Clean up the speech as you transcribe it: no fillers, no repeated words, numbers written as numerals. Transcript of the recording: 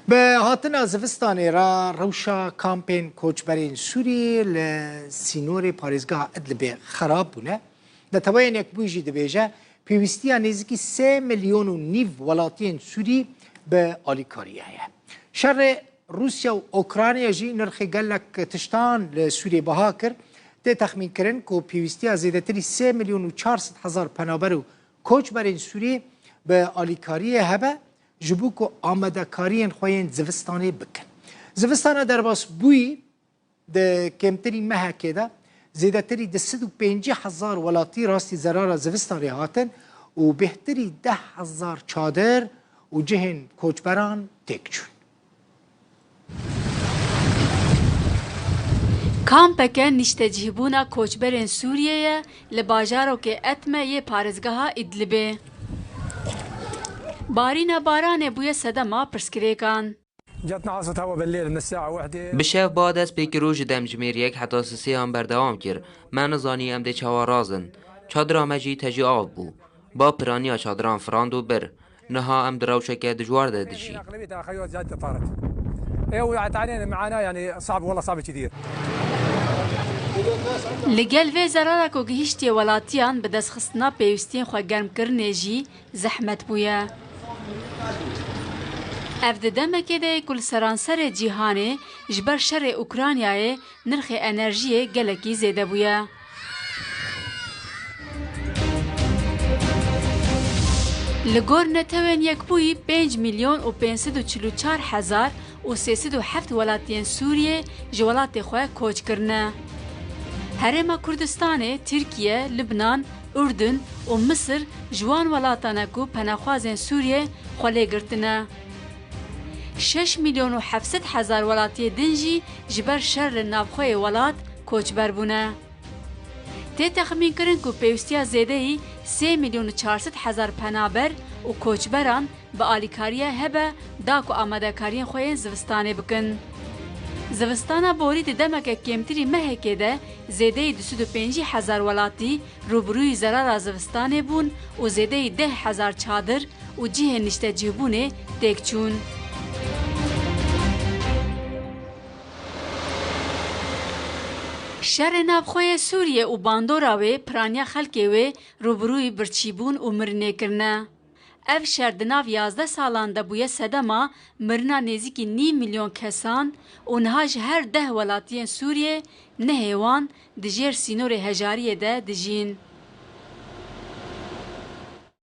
به هاتنا زفستانی را روشا کامپین کوچبرین سوری لسینور پاریزگاه ادلبه خراب بونه ده توین یک بویجی دبیجه پیوستی نزدیکی 3 میلیون و نیو ولاتین سوری به آلیکاریه شر روسیا و اوکراینیا جی نرخ گلک تشتان لسوری بها کرد ده تخمین کرن که پیوستی زیده تری 3 میلیون و 400 هزار پنابر و کوچبرین سوری به آلیکاریه هبه جبو که آمده کارین خوین زوستانه بکن زوستانه در باس بوی ده کمتری محکه ده زیده تری ده 150 هزار ولاتی راستی زرار زوستانه هاتن و بهتری 10,000 چادر و جهن کوچبران تکچون کامپکه نیشتجیبونا کوچبرین سوریه لباجارو که اتمه یه پارزگاه ادلبه بارینا بارانه بوی صدما پرسکریکان جاتنا عاصفة هوا بالليل من الساعة 1. بشاف بعد از پیک روز دم جمیریک حتی سسی هم بردوام کرد. من زانی ام ده چوارازن. چادرام مجی تجی آب بو. با پرانیا چادرام فراندو بر. نها ام دروشه که دجوار دادشی. أغلبيتها خيوط زاد طارت. إيه وتعانينا معانا يعني صعب والله صعب كثير. لگل و زرارا کو گهشتی ولاتیان به دست خستنا پیوستین خو گرم کرنه جی زحمت بویا. افد دمکه ده کل سرانسر جیهانه جبر شر اوکراینای نرخ انرژی گلکی زیده بویا. لگور نتوین یک بوی 5 میلیون و 544 هزار و 307 ولاتین سوریه جوالات خواه کوچ کرنه. هرما کردستان، ترکیه، لبنان، اردن و مصر جوان ولاتانه کو پناهخوازن سوریه خاله گرتنه. 6 میلیون و 700 هزار ولاتی دنجی جبر شر نابخوی ولات کوچبر بونه. تی تخمین کرن که پیوستیا زیده ای 3 میلیون و 400 هزار پنابر و کوچبران به آلیکاریه هبه داکو آمده کارین خوین زوستانه بکن. زوستانا بوری دمک کمتری مهکه ده زیده 250 هزار ولاتی روبروی زرار زوستانه بون و زیده 10,000 چادر و جیه نشته جیبونه تکچون. شر نابخوی سوریه و باندوراوی پرانیا خلکوی روبروی برچیبون و مرنه کرنه. اف شردناو 11 سالان ده بویه سدما مرنا نزیکی 9 میلیون کسان و نهاج هر 10 ولاتین سوریه نهیوان دجیر سینور هجاریه ده دجین.